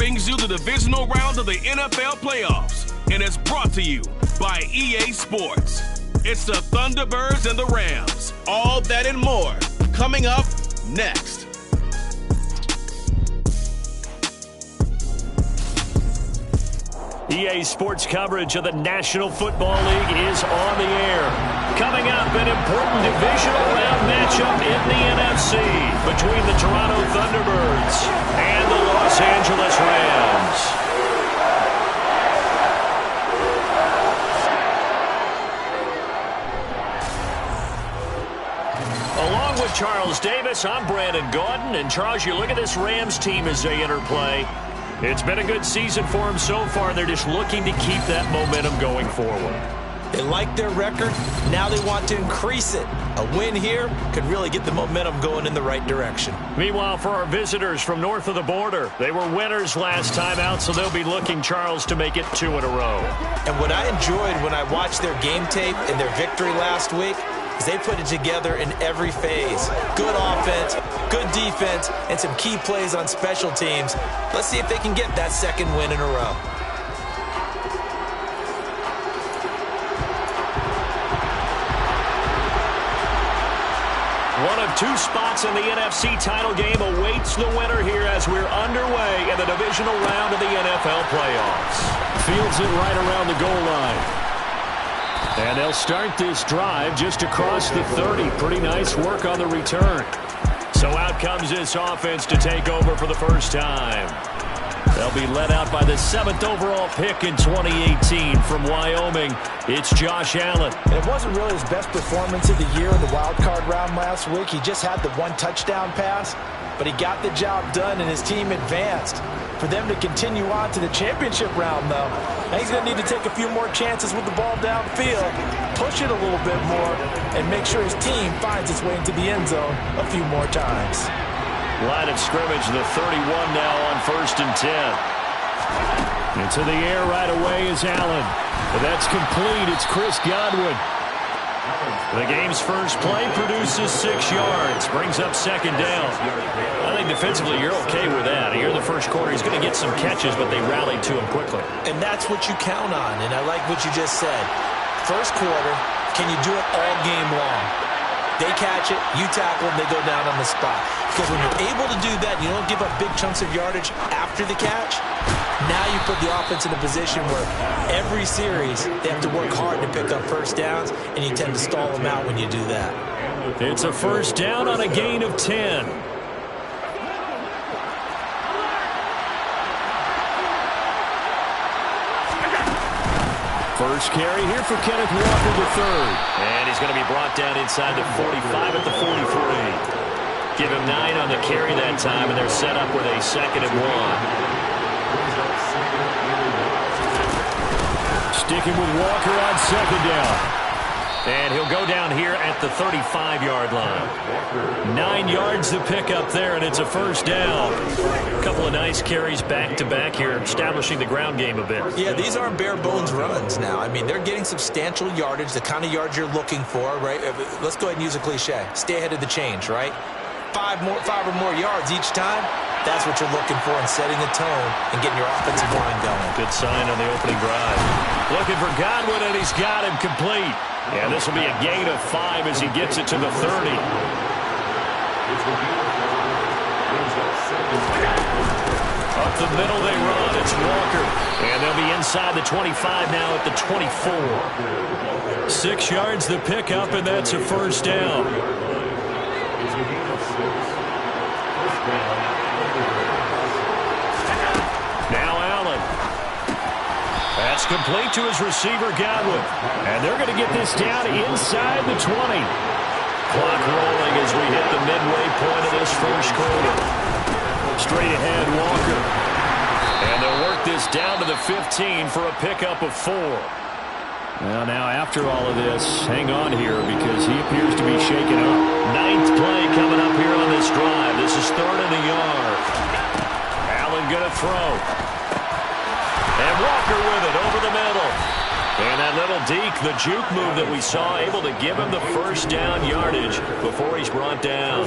brings you the divisional round of the NFL playoffs, and it's brought to you by EA Sports. It's the Thunderbirds and the Rams. All that and more coming up next. EA Sports coverage of the National Football League is on the air. Coming up, an important divisional round matchup in the NFC between the Toronto Thunderbirds and the Los Angeles Rams. Along with Charles Davis, I'm Brandon Gaudin. And Charles, you look at this Rams team as they enter play. It's been a good season for them so far. They're just looking to keep that momentum going forward. They like their record. Now they want to increase it. A win here could really get the momentum going in the right direction. Meanwhile, for our visitors from north of the border, they were winners last time out, so they'll be looking, Charles, to make it 2 in a row. And what I enjoyed when I watched their game tape and their victory last week is they put it together in every phase. Good offense, good defense, and some key plays on special teams. Let's see if they can get that second win in a row. One of 2 spots in the NFC title game awaits the winner here as we're underway in the divisional round of the NFL playoffs. Fields it right around the goal line. And they'll start this drive just across the 30. Pretty nice work on the return. So out comes this offense to take over for the first time. They'll be led out by the 7th overall pick in 2018 from Wyoming. It's Josh Allen. And it wasn't really his best performance of the year in the wild card round last week. He just had the 1 touchdown pass, but he got the job done and his team advanced. For them to continue on to the championship round, though, now he's going to need to take a few more chances with the ball downfield, push it a little bit more, and make sure his team finds its way into the end zone a few more times. Line of scrimmage, the 31 now on 1st and 10. Into the air right away is Allen. But that's complete. It's Chris Godwin. The game's first play produces 6 yards. Brings up 2nd down. I think defensively you're okay with that. Here in the first quarter, he's going to get some catches, but they rallied to him quickly. And that's what you count on, and I like what you just said. First quarter, can you do it all game long? They catch it, you tackle them, they go down on the spot. Because when you're able to do that, you don't give up big chunks of yardage after the catch. Now you put the offense in a position where every series they have to work hard to pick up first downs, and you tend to stall them out when you do that. It's a first down on a gain of 10. First carry here for Kenneth Walker III. And he's going to be brought down inside the 45 at the 43. Give him 9 on the carry that time, and they're set up with a 2nd and 1. Sticking with Walker on 2nd down. And he'll go down here at the 35-yard line. 9 yards to pick up there, and it's a first down. A couple of nice carries back-to-back here, establishing the ground game a bit. Yeah, these aren't bare-bones runs now. I mean, they're getting substantial yardage, the kind of yards you're looking for, right? Let's go ahead and use a cliche. Stay ahead of the change, right? 5 or more yards each time. That's what you're looking for in setting the tone and getting your offensive line going. Good sign on the opening drive. Looking for Godwin, and he's got him complete. Yeah, this will be a gain of 5 as he gets it to the 30. Up the middle they run. It's Walker. And they'll be inside the 25 now at the 24. 6 yards the pickup, and that's a first down. Now Allen. That's complete to his receiver, Godwin. And they're going to get this down inside the 20. Clock rolling as we hit the midway point of this first quarter. Straight ahead, Walker. And they'll work this down to the 15 for a pickup of 4. Well, now after all of this, hang on here because he appears to be shaken up. 9th play coming up here on this drive. This is 3rd and a yard. Allen going to throw. And Walker with it over the middle. And that little deke, the juke move that we saw, able to give him the first down yardage before he's brought down.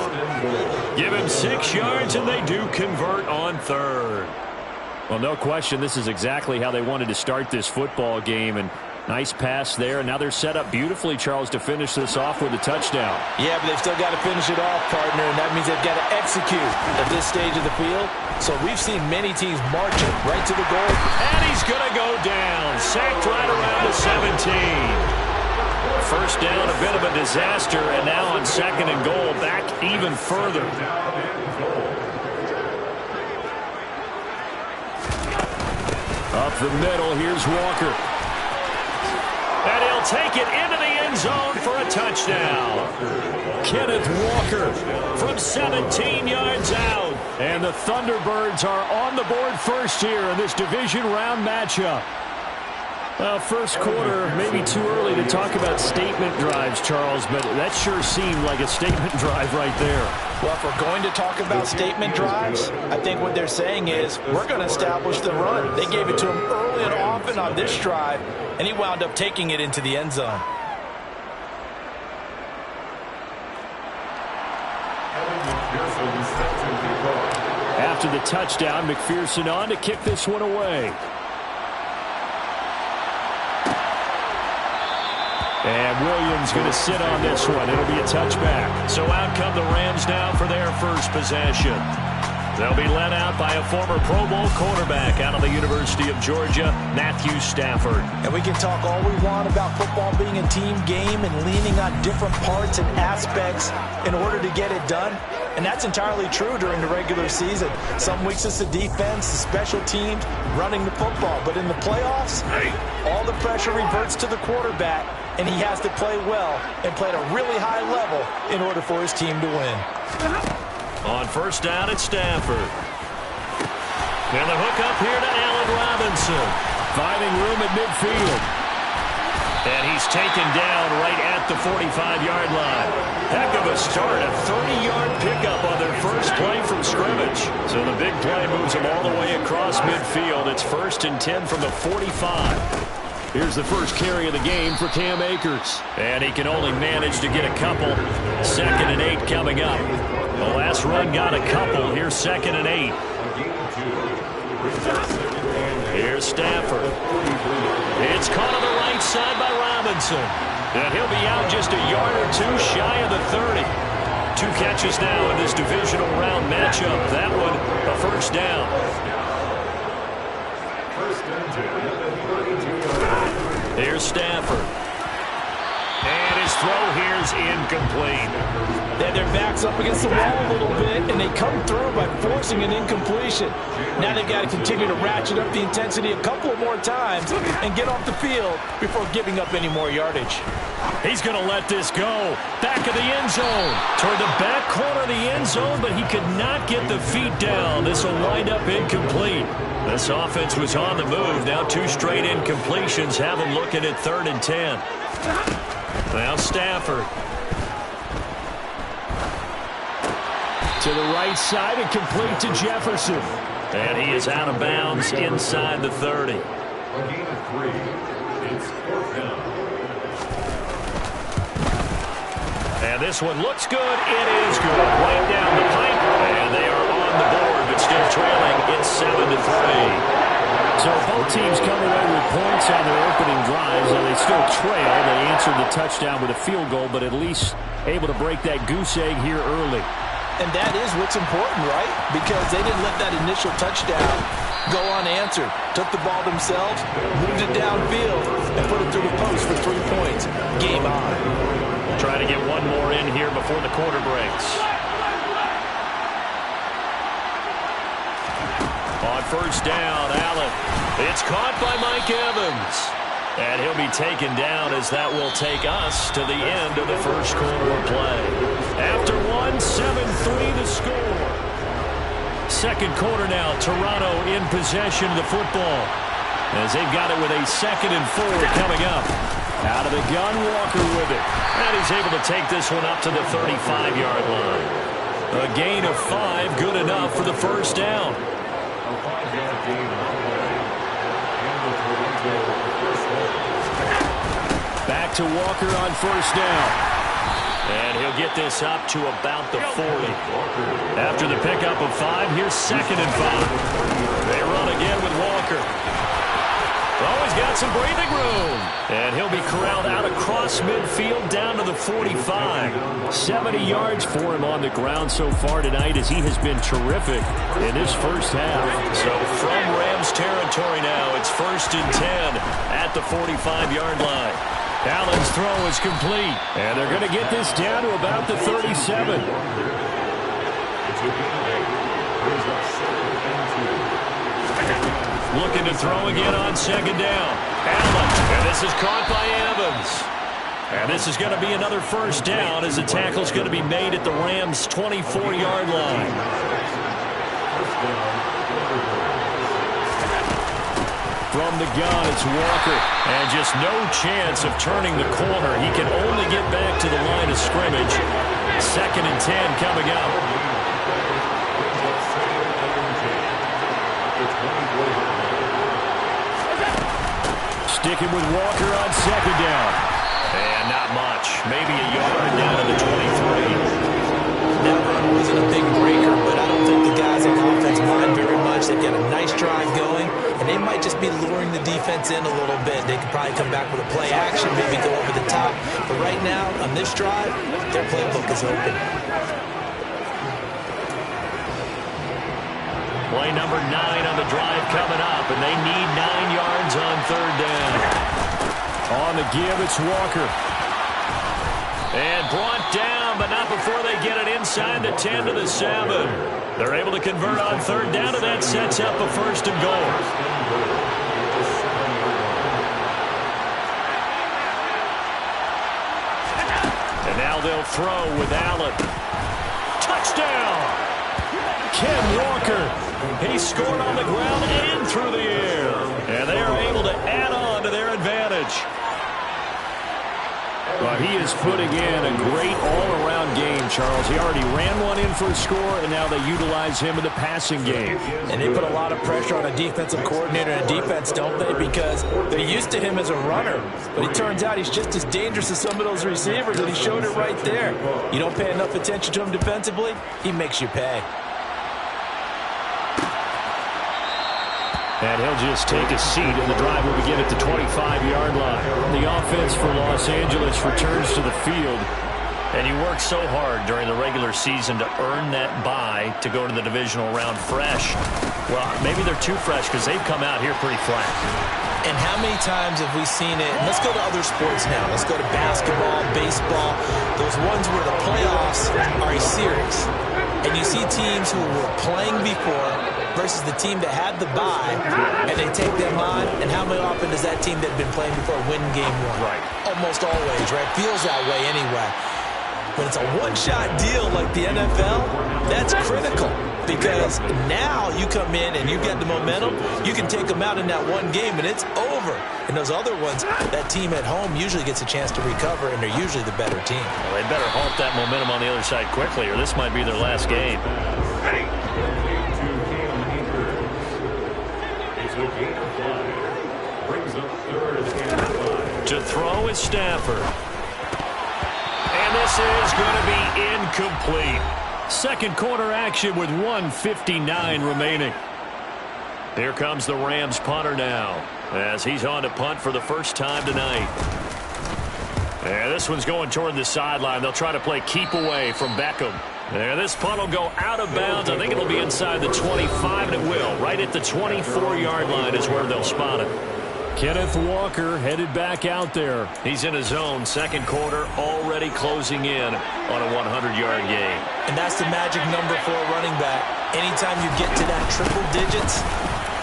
Give him 6 yards, and they do convert on 3rd. Well, no question, this is exactly how they wanted to start this football game. And nice pass there. And now they're set up beautifully, Charles, to finish this off with a touchdown. Yeah, but they've still got to finish it off, partner, and that means they've got to execute at this stage of the field. So we've seen many teams marching right to the goal. And he's going to go down. Sacked right around the 17. First down, a bit of a disaster, and now on second and goal, back even further. Up the middle, here's Walker. And he'll take it into the end zone for a touchdown. Kenneth Walker from 17 yards out. And the Thunderbirds are on the board first here in this division round matchup. Well, first quarter, maybe too early to talk about statement drives, Charles, but that sure seemed like a statement drive right there. Well, if we're going to talk about statement drives, I think what they're saying is we're going to establish the run. They gave it to him early and often on this drive, and he wound up taking it into the end zone. After the touchdown, McPherson on to kick this one away. And Williams going to sit on this one. It'll be a touchback. So out come the Rams now for their first possession. They'll be led out by a former Pro Bowl quarterback out of the University of Georgia, Matthew Stafford. And we can talk all we want about football being a team game and leaning on different parts and aspects in order to get it done. And that's entirely true during the regular season. Some weeks it's the defense, the special teams, running the football. But in the playoffs, all the pressure reverts to the quarterback, and he has to play well and play at a really high level in order for his team to win. On first down, it's Stafford. And the hook up here to Allen Robinson. Finding room at midfield. And he's taken down right at the 45-yard line. Heck of a start, a 30-yard pickup on their first play from scrimmage. So the big play moves them all the way across midfield. It's 1st and 10 from the 45. Here's the first carry of the game for Cam Akers. And he can only manage to get a couple. 2nd and 8 coming up. The last run got a couple. Here's 2nd and 8. Here's Stafford. It's caught on the right side by Robinson. And he'll be out just a yard or two shy of the 30. 2 catches now in this divisional round matchup. That one, a first down. Here's Stafford. And his throw here's incomplete. Then their backs up against the wall a little bit, and they come through by forcing an incompletion. Now they've got to continue to ratchet up the intensity a couple more times and get off the field before giving up any more yardage. He's going to let this go. Back of the end zone. Toward the back corner of the end zone, but he could not get the feet down. This will wind up incomplete. This offense was on the move. Now 2 straight incompletions have them looking at 3rd and 10. Now Stafford. To the right side and complete to Jefferson. And he is out of bounds inside the 30. And this one looks good. It is good. Way down the pipe. And they are on the board, but still trailing. It's 7-3. So both teams come away with points on their opening drives, and they still trail. They answered the touchdown with a field goal, but at least able to break that goose egg here early. And that is what's important, right? Because they didn't let that initial touchdown go unanswered. Took the ball themselves, moved it downfield, and put it through the post for 3 points. Game on. Trying to get one more in here before the quarter breaks. On first down, Allen. It's caught by Mike Evans. And he'll be taken down as that will take us to the end of the first quarter of play. After 7-3 the score. Second quarter now, Toronto in possession of the football. As they've got it with a 2nd and 4 coming up. Out of the gun, Walker with it. And he's able to take this one up to the 35-yard line. A gain of 5, good enough for the first down. Back to Walker on first down. And he'll get this up to about the 40. After the pickup of 5, here's 2nd and 5. They run again with Walker. Oh, he's got some breathing room. And he'll be corralled out across midfield down to the 45. 70 yards for him on the ground so far tonight as he has been terrific in this first half. So from Rams territory now, it's 1st and 10 at the 45-yard line. Allen's throw is complete. And they're going to get this down to about the 37. Looking to throw again on 2nd down. Allen, and this is caught by Evans. And this is going to be another 1st down as the tackle's going to be made at the Rams' 24-yard line. From the gun, it's Walker. And just no chance of turning the corner. He can only get back to the line of scrimmage. 2nd and 10 coming up. Sticking with Walker on 2nd down. And not much. Maybe a yard down to the 23. That run wasn't a big breaker, but I don't think the guys on offense mind very much. They've got a nice drive going, and they might just be luring the defense in a little bit. They could probably come back with a play action, maybe go over the top. But right now, on this drive, their playbook is open. Play number 9 on the drive coming up, and they need 9 yards on 3rd down. On the give, it's Walker. And brought down, but not before they get it inside the 10 to the 7. They're able to convert on 3rd down, and that sets up a 1st and goal. And now they'll throw with Allen. Touchdown! Ken Walker. He scored on the ground and through the air. And they are able to add on to their advantage. But he is putting in a great all-around game, Charles. He already ran one in for a score, and now they utilize him in the passing game. And they put a lot of pressure on a defensive coordinator and defense, don't they? Because they're used to him as a runner. But it turns out he's just as dangerous as some of those receivers, and he showed it right there. You don't pay enough attention to him defensively, he makes you pay. And he'll just take a seat, and the drive will begin at the 25-yard line. The offense for Los Angeles returns to the field. And you work so hard during the regular season to earn that bye to go to the divisional round fresh. Well, maybe they're too fresh because they've come out here pretty flat. And how many times have we seen it? And let's go to other sports now. Let's go to basketball, baseball, those ones where the playoffs are a series. And you see teams who were playing before versus the team that had the bye, and they take them on, and how often does that team that had been playing before win game 1? Right. Almost always, right? Feels that way anyway. When it's a one-shot deal like the NFL, that's critical because now you come in and you get the momentum, you can take them out in that one game, and it's over. And those other ones, that team at home usually gets a chance to recover, and they're usually the better team. Well, they better halt that momentum on the other side quickly, or this might be their last game. To throw is Stafford. And this is going to be incomplete. Second quarter action with 1:59 remaining. Here comes the Rams punter now as he's on to punt for the first time tonight. And this one's going toward the sideline. They'll try to play keep away from Beckham. And this punt will go out of bounds. I think it'll be inside the 25, and it will. Right at the 24-yard line is where they'll spot it. Kenneth Walker headed back out there. He's in his own second quarter, already closing in on a 100-yard game. And that's the magic number for a running back. Anytime you get to that triple digits,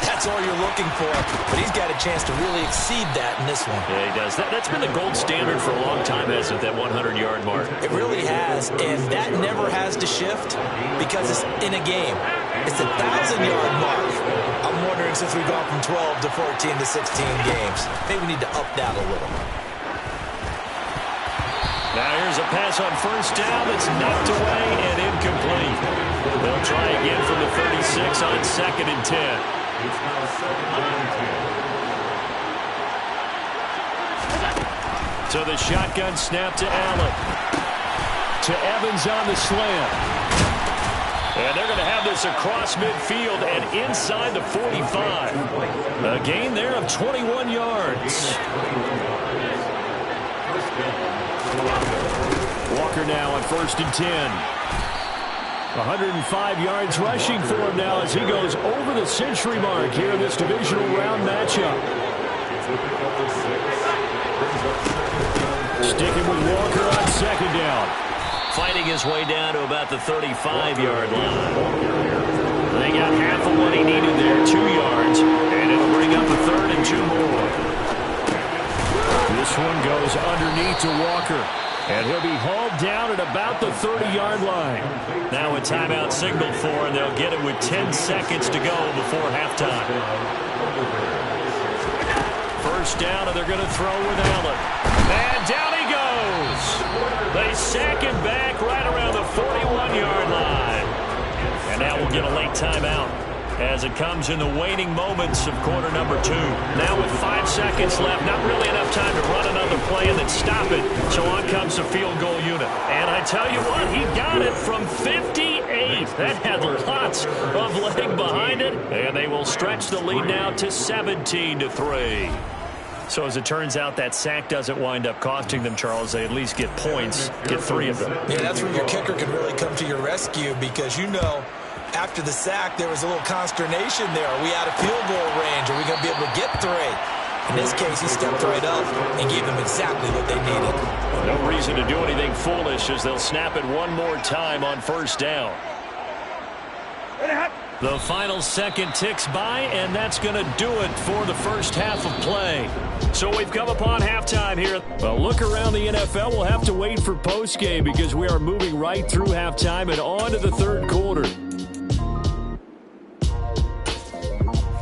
that's all you're looking for. But he's got a chance to really exceed that in this one. Yeah, he does. That's been the gold standard for a long time, hasn't it, that 100-yard mark? It really has, and that never has to shift because it's in a game. It's the 1,000-yard mark. I'm wondering, since we've gone from 12 to 14 to 16 games, maybe we need to up that a little. Now here's a pass on first down that's knocked away and incomplete. They'll try again from the 36 on 2nd and 10. So the shotgun snap to Allen. To Evans on the slant. And they're going to have this across midfield and inside the 45. A gain there of 21 yards. Walker now on 1st and 10. 105 yards rushing for him now as he goes over the century mark here in this divisional round matchup. Sticking with Walker on 2nd down. Fighting his way down to about the 35-yard line. They got half of what he needed there, 2 yards, and it'll bring up a 3rd and 2 more. This one goes underneath to Walker, and he'll be hauled down at about the 30-yard line. Now a timeout signaled for, and they'll get it with 10 seconds to go before halftime. 1st down, and they're going to throw with Allen. And down he goes. They sack him back right around the 41-yard line. And now we'll get a late timeout as it comes in the waning moments of quarter number 2. Now with 5 seconds left, not really enough time to run another play and then stop it. So on comes the field goal unit. And I tell you what, he got it from 58. That had lots of leg behind it. And they will stretch the lead now to 17-3. So as it turns out, that sack doesn't wind up costing them, Charles. They at least get points, get 3 of them. Yeah, that's where your kicker can really come to your rescue because, you know, after the sack, there was a little consternation there. Are we out of field goal range? Are we going to be able to get 3? In this case, he stepped right up and gave them exactly what they needed. No reason to do anything foolish as they'll snap it one more time on 1st down. The final second ticks by, and that's going to do it for the first half of play. So we've come upon halftime here. Well, look around the NFL. We'll have to wait for postgame because we are moving right through halftime and on to the 3rd quarter.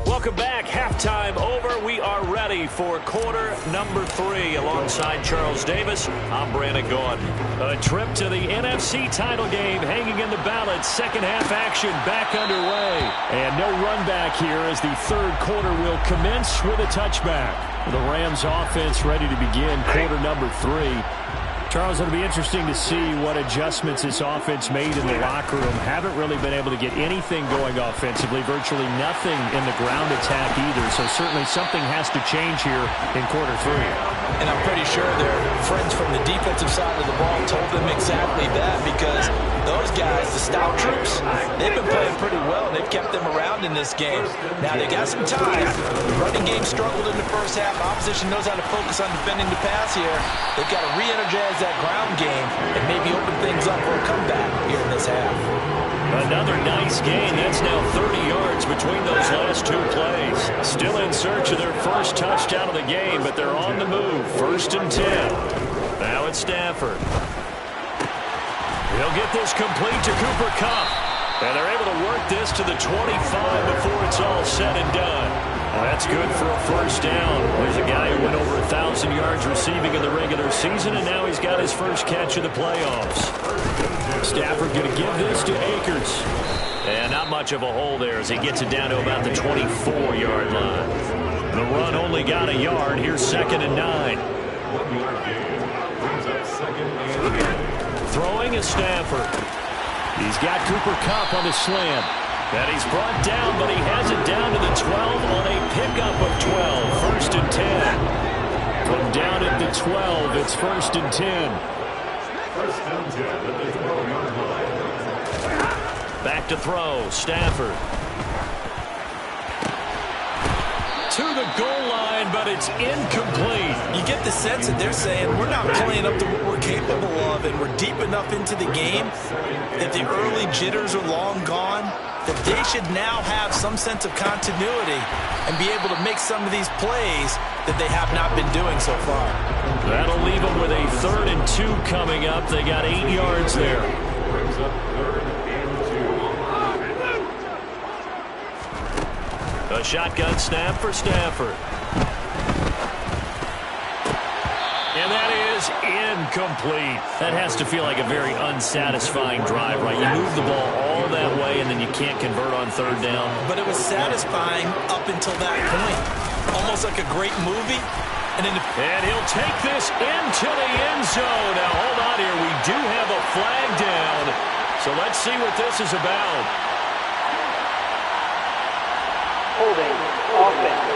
Welcome back. Halftime over. We are ready for quarter number 3. Alongside Charles Davis, I'm Brandon Gordon. A trip to the NFC title game hanging in the balance. Second half action back underway. And no run back here as the 3rd quarter will commence with a touchback. The Rams offense ready to begin quarter number 3. Charles, it'll be interesting to see what adjustments this offense made in the locker room. Haven't really been able to get anything going offensively, virtually nothing in the ground attack either. So certainly something has to change here in quarter 3. And I'm pretty sure their friends from the defensive side of the ball told them exactly that because those guys, the stout troops, they've been playing pretty well and they've kept them around in this game. Now they got some time. The running game struggled in the first half. Opposition knows how to focus on defending the pass here. They've got to re-energize that ground game and maybe open things up for a comeback here in this half. Another nice gain. That's now 30 yards between those last 2 plays. Still in search of their first touchdown of the game, but they're on the move. 1st and 10. Now it's Stafford. He'll get this complete to Cooper Kupp. And they're able to work this to the 25 before it's all said and done. That's good for a 1st down. There's a guy who went over 1,000 yards receiving in the regular season, and now he's got his first catch of the playoffs. Stafford going to give this to Akers. And not much of a hole there as he gets it down to about the 24-yard line. The run only got a yard. Here's 2nd and 9. Throwing is Stafford. He's got Cooper Kupp on the slant. And he's brought down, but he has it down to the 12 on a pickup of 12. 1st and 10. From down at the 12, it's 1st and 10. Back to throw, Stafford. To the goal line, but it's incomplete. You get the sense that they're saying we're not playing up to what we're capable of, and we're deep enough into the game that the early jitters are long gone, that they should now have some sense of continuity and be able to make some of these plays that they have not been doing so far. That'll leave them with a 3rd and 2 coming up. They got 8 yards there. A shotgun snap for Stafford. And that is incomplete. That has to feel like a very unsatisfying drive, right? You move the ball all that way, and then you can't convert on 3rd down. But it was satisfying up until that point. Almost like a great movie. And he'll take this into the end zone. Now, hold on here. We do have a flag down. So let's see what this is about. Holding offense.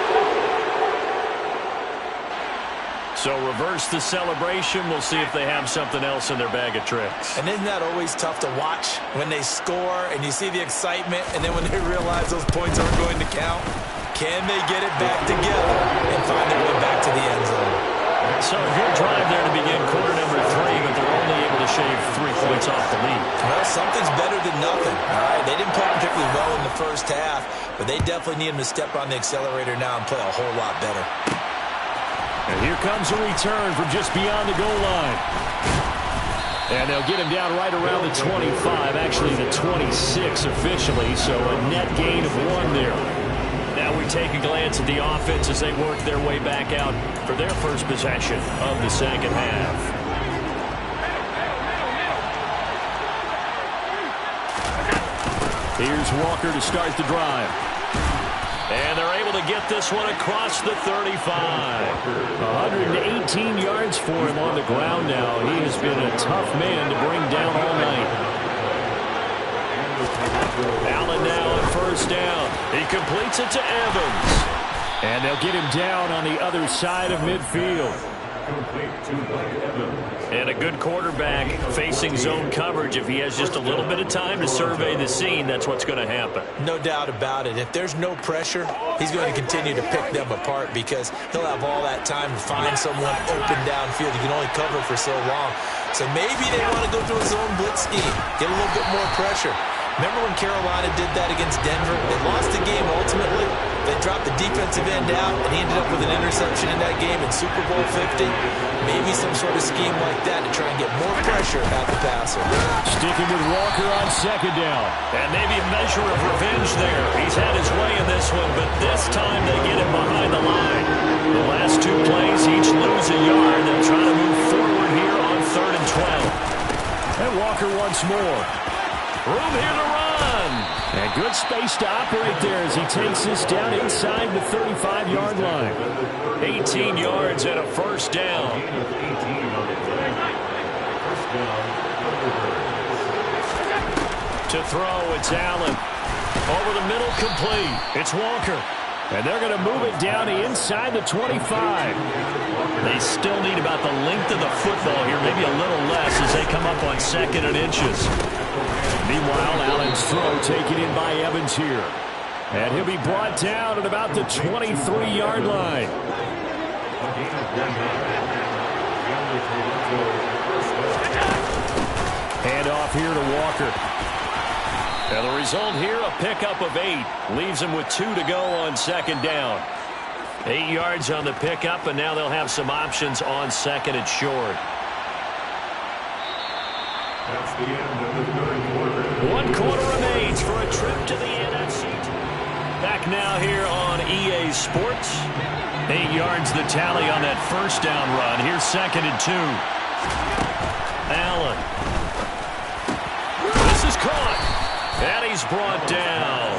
So reverse the celebration. We'll see if they have something else in their bag of tricks. And isn't that always tough to watch when they score and you see the excitement, and then when they realize those points aren't going to count? Can they get it back together and find their way back to the end zone? So a good drive there to begin quarter number 3, but they're only able to shave 3 points off the lead. Well, something's better than nothing. All right, they didn't play particularly well in the first half, but they definitely need them to step on the accelerator now and play a whole lot better. And here comes a return from just beyond the goal line. And they'll get him down right around the 25, actually the 26 officially, so a net gain of 1 there. Now we take a glance at the offense as they work their way back out for their first possession of the second half. Here's Walker to start the drive. And they're able to get this one across the 35. 118 yards for him on the ground now. He has been a tough man to bring down all night. Allen now on first down. He completes it to Evans. And they'll get him down on the other side of midfield. And a good quarterback facing zone coverage. If he has just a little bit of time to survey the scene, that's what's going to happen. No doubt about it. If there's no pressure, he's going to continue to pick them apart because he'll have all that time to find someone open downfield. He can only cover for so long. So maybe they want to go through a zone blitz scheme, get a little bit more pressure. Remember when Carolina did that against Denver? They lost the game ultimately. They dropped the defensive end out, and he ended up with an interception in that game in Super Bowl 50. Maybe some sort of scheme like that to try and get more pressure at the passer. Sticking with Walker on second down. And maybe a measure of revenge there. He's had his way in this one, but this time they get him behind the line. The last 2 plays, each lose a yard. They'll try to move forward here on 3rd and 12. And Walker once more. Room here to run. And good space to operate there as he takes this down inside the 35-yard line. 18 yards and a first down. To throw, it's Allen. Over the middle, complete. It's Walker. And they're going to move it down to inside the 25. They still need about the length of the football here, maybe a little less as they come up on 2nd and inches. Meanwhile, Allen's throw taken in by Evans here. And he'll be brought down at about the 23-yard line. Hand off here to Walker. And the result here, a pickup of 8. Leaves him with 2 to go on 2nd down. 8 yards on the pickup, and now they'll have some options on 2nd and short. That's the end of the 3rd quarter. 1 quarter remains for a trip to the NFC. Back now here on EA Sports. 8 yards the tally on that first down run. Here's 2nd and 2. Allen. This is caught. And he's brought down.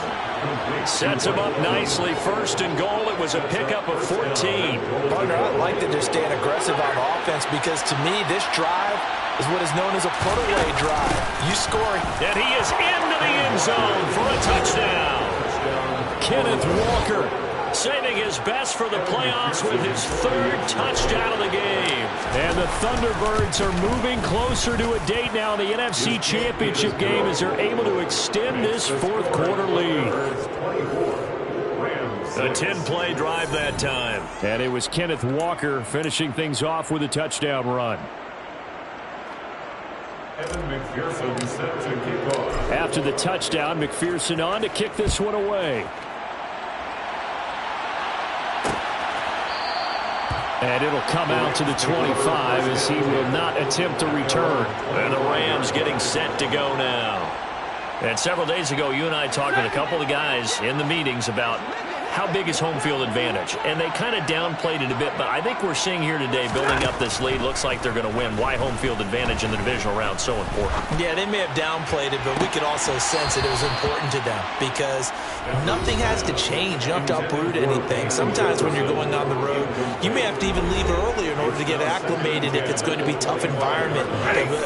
Sets him up nicely. 1st and goal. It was a pickup of 14. Partner, I like that they're staying aggressive on offense because to me, this drive is what is known as a put-away drive. You score. And he is into the end zone for a touchdown. Kenneth Walker saving his best for the playoffs with his 3rd touchdown of the game. And the Thunderbirds are moving closer to a date now in the NFC Championship game as they're able to extend this 4th quarter lead. A 10-play drive that time. And it was Kenneth Walker finishing things off with a touchdown run. After the touchdown, McPherson on to kick this one away. And it'll come out to the 25 as he will not attempt to return. And the Rams getting set to go now. And several days ago, you and I talked with a couple of guys in the meetings about how big is home field advantage? And they kind of downplayed it a bit, but I think we're seeing here today, building up this lead, looks like they're going to win. Why home field advantage in the divisional round so important? Yeah, they may have downplayed it, but we could also sense that it was important to them because nothing has to change. You don't have to uproot anything. Sometimes when you're going on the road, you may have to even leave earlier in order to get acclimated if it's going to be a tough environment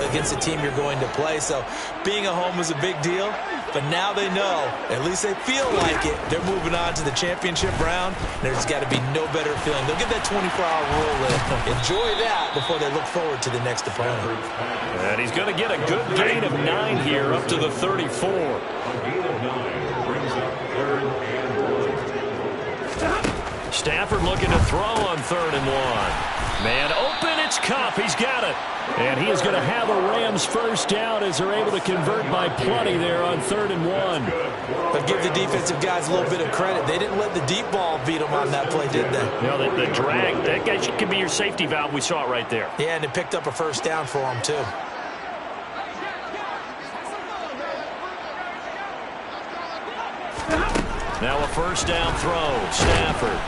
against the team you're going to play. So being at home is a big deal, but now they know, at least they feel like it, they're moving on to the championship round. There's got to be no better feeling. They'll get that 24-hour rule in. Enjoy that before they look forward to the next opponent. And he's going to get a good gain of 9 here, up to the 34. Stafford looking to throw on 3rd and 1. Man open, it's Kupp. He's got it. And he is going to have a Rams first down as they're able to convert by plenty there on 3rd and 1. But give the defensive guys a little bit of credit. They didn't let the deep ball beat them on that play, did they? You know, the drag, that guy could be your safety valve. We saw it right there. Yeah, and it picked up a first down for them, too. Now a first down throw. Stafford.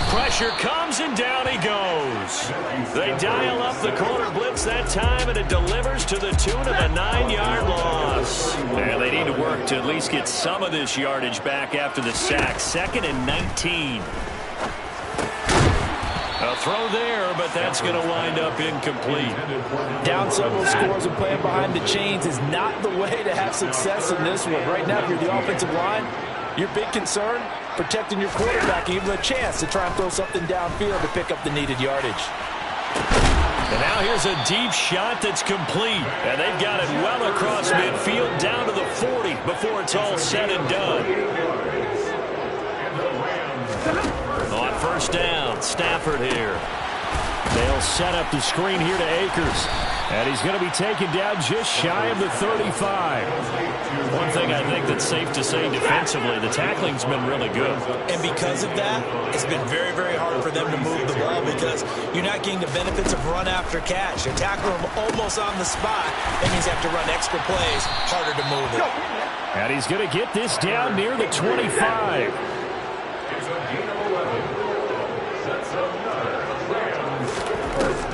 Pressure comes, and down he goes. They dial up the corner blitz that time, and it delivers to the tune of a 9-yard loss. And they need to work to at least get some of this yardage back after the sack. 2nd and 19. A throw there, but that's going to wind up incomplete. Down several scores and playing behind the chains is not the way to have success in this one. Right now, if you're the offensive line, your big concern, protecting your quarterback and give him a chance to try and throw something downfield to pick up the needed yardage. And now here's a deep shot that's complete. And they've got it well across midfield down to the 40 before it's all said and done. On first down, Stafford here. They'll set up the screen here to Akers. And he's going to be taken down just shy of the 35. One thing I think that's safe to say defensively, the tackling's been really good. And because of that, it's been very, very hard for them to move the ball because you're not getting the benefits of run after catch. You're tackling them almost on the spot. That means you have to run extra plays, harder to move it. And he's going to get this down near the 25.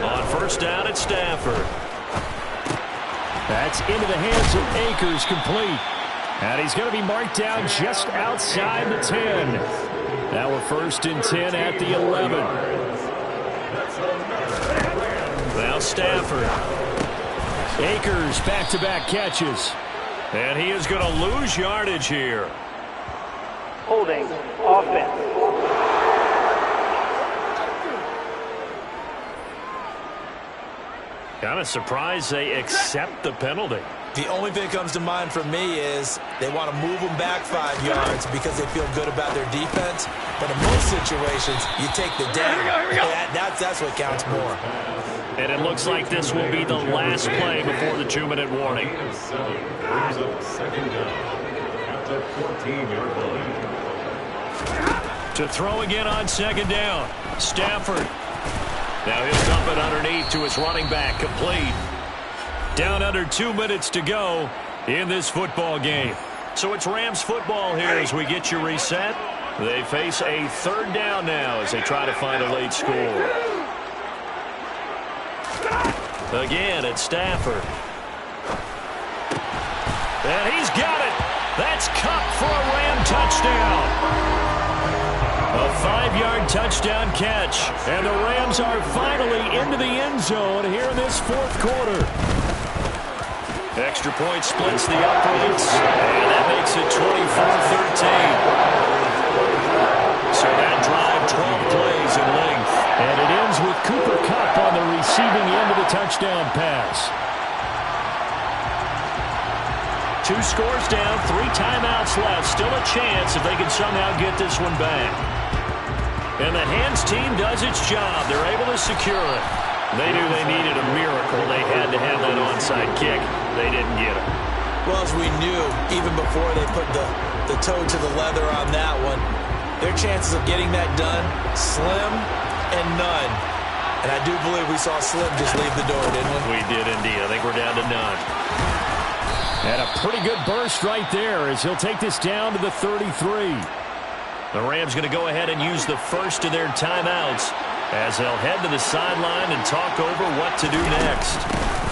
On first down at Stafford. That's into the hands of Akers, complete. And he's going to be marked down just outside the 10. Now we're 1st and 10 at the 11. Now Stafford. Akers back-to-back catches. And he is going to lose yardage here. Holding offense. Kind of surprised they accept the penalty. The only thing that comes to mind for me is they want to move them back 5 yards because they feel good about their defense. But in most situations, you take the down. That's what counts more. And it looks like this will be the last play before the 2-minute warning. To throw again on 2nd down. Stafford. Now he'll dump it underneath to his running back, complete. Down under 2 minutes to go in this football game. So it's Rams football here as we get you reset. They face a 3rd down now as they try to find a late score. Again, it's Stafford. And he's got it. That's Kupp for a Ram touchdown. A 5-yard touchdown catch. And the Rams are finally into the end zone here in this 4th quarter. Extra point splits the uprights. And that makes it 24-13. So that drive, 12 plays in length. And it ends with Cooper Kupp on the receiving end of the touchdown pass. 2 scores down, 3 timeouts left. Still a chance if they can somehow get this one back. And the hands team does its job. They're able to secure it. They knew they needed a miracle. They had to have that onside kick. They didn't get it. Well, as we knew, even before they put the toe to the leather on that one, their chances of getting that done, slim and none. And I do believe we saw Slim just leave the door, didn't we? We did indeed. I think we're down to none. And a pretty good burst right there as he'll take this down to the 33. The Rams going to go ahead and use the first of their timeouts as they'll head to the sideline and talk over what to do next.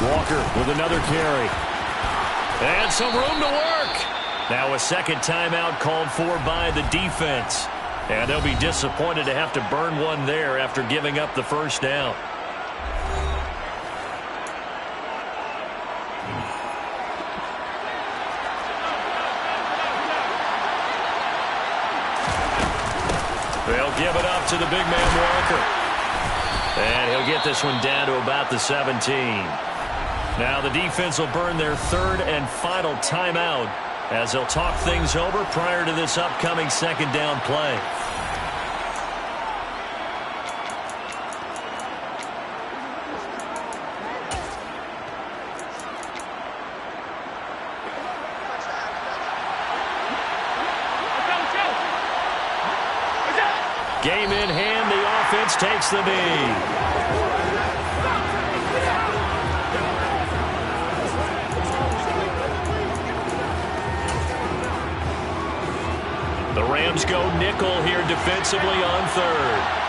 Walker with another carry. And some room to work. Now a second timeout called for by the defense. And they'll be disappointed to have to burn one there after giving up the first down. They'll give it up to the big man Walker. And he'll get this one down to about the 17. Now the defense will burn their third and final timeout as they'll talk things over prior to this upcoming second down play. Game in hand, the offense takes the knee. The Rams go nickel here defensively on third.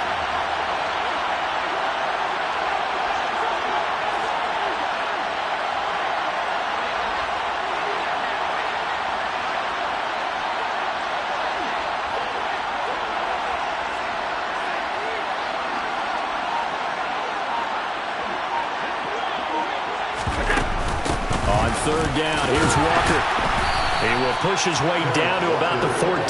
On third down, here's Walker. He will push his way down to about the 14.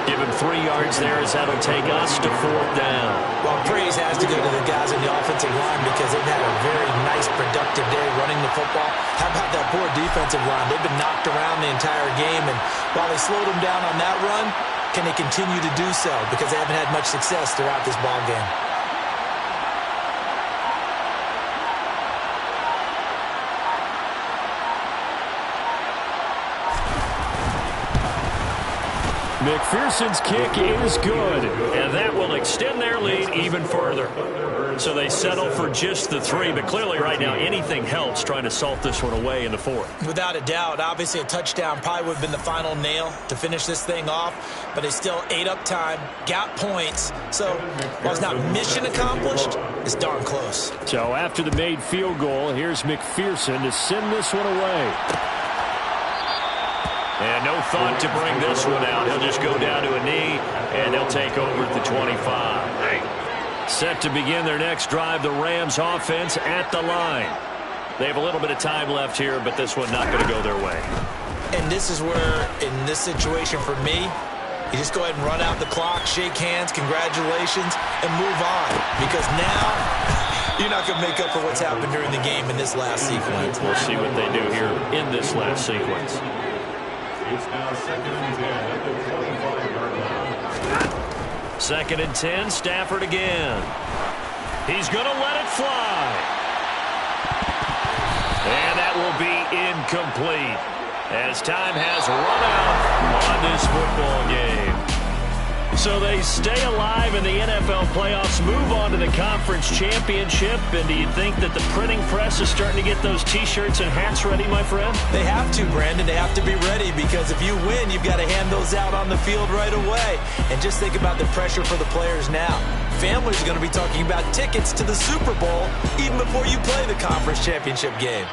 Give him 3 yards there as that'll take us to fourth down. Well, praise has to go to the guys in the offensive line because they've had a very nice, productive day running the football. How about that poor defensive line? They've been knocked around the entire game, and while they slowed them down on that run, can they continue to do so? Because they haven't had much success throughout this ball game. McPherson's kick is good, and that will extend their lead even further. So they settle for just the 3, but clearly right now anything helps trying to salt this one away in the 4th. Without a doubt, obviously a touchdown probably would have been the final nail to finish this thing off, but they still ate up time, got points. So while it's not mission accomplished, it's darn close. So after the made field goal, here's McPherson to send this one away. And no thought to bring this one out. He'll just go down to a knee, and they'll take over at the 25. Set to begin their next drive, the Rams offense at the line. They have a little bit of time left here, but this one not going to go their way. And this is where, in this situation for me, you just go ahead and run out the clock, shake hands, congratulations, and move on. Because now, you're not going to make up for what's happened during the game in this last sequence. We'll see what they do here in this last sequence. It's now 2nd and 10 at the 25-yard line. 2nd and 10, Stafford again. He's going to let it fly. And that will be incomplete as time has run out on this football game. So they stay alive in the NFL playoffs, move on to the conference championship. And do you think that the printing press is starting to get those T-shirts and hats ready, my friend? They have to, Brandon. They have to be ready because if you win, you've got to hand those out on the field right away. And just think about the pressure for the players now. Families are going to be talking about tickets to the Super Bowl even before you play the conference championship game.